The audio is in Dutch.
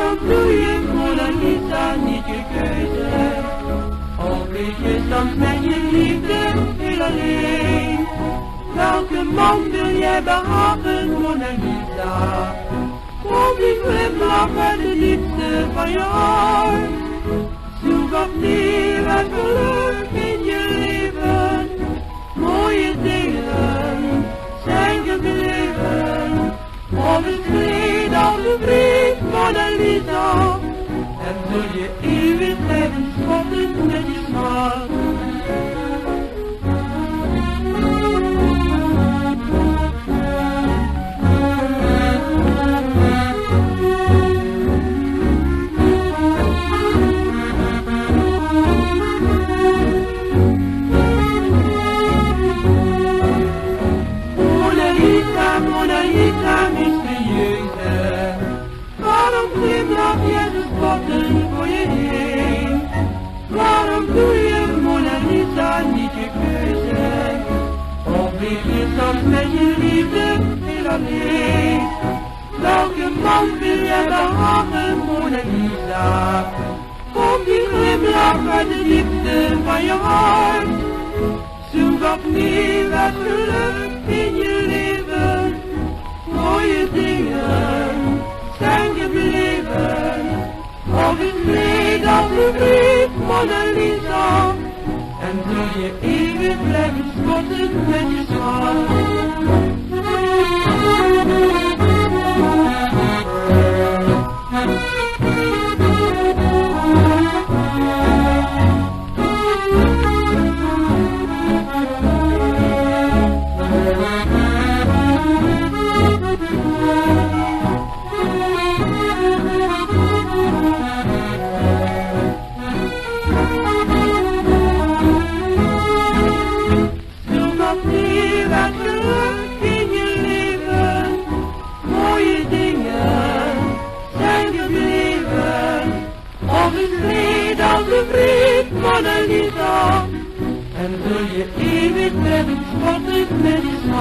Waarom doe je Mona Lisa niet je keuze? Of is je soms met je liefde heel alleen? Welke man wil jij behagen, Mona Lisa? Kom die glimlach uit de diepte van je hart. Zoek opnieuw het geluk in je leven. Mooie dingen zijn gebleven. Of het kleed als een vriend, Mona Lisa. En zul je eeuwig blijven spotten met je smart. Mona Lisa, mysterieuze, waarom glimlach jij de spotten voor je heen? Waarom doe je Mona Lisa niet je keuze? Of leef je soms met je liefde heel alleen? Welke man wil jij behagen, Mona Lisa? Kom die glimlach uit de diepte van je hart. Zoek opnieuw het geluk in je leven. Mooie dingen zijn gebleven. Of het kleed als een vriend, Mona Lisa. En zul je eeuwig blijven spotten met je smart. Mona Lisa, en zul je eeuwig blijven spotten met je smart.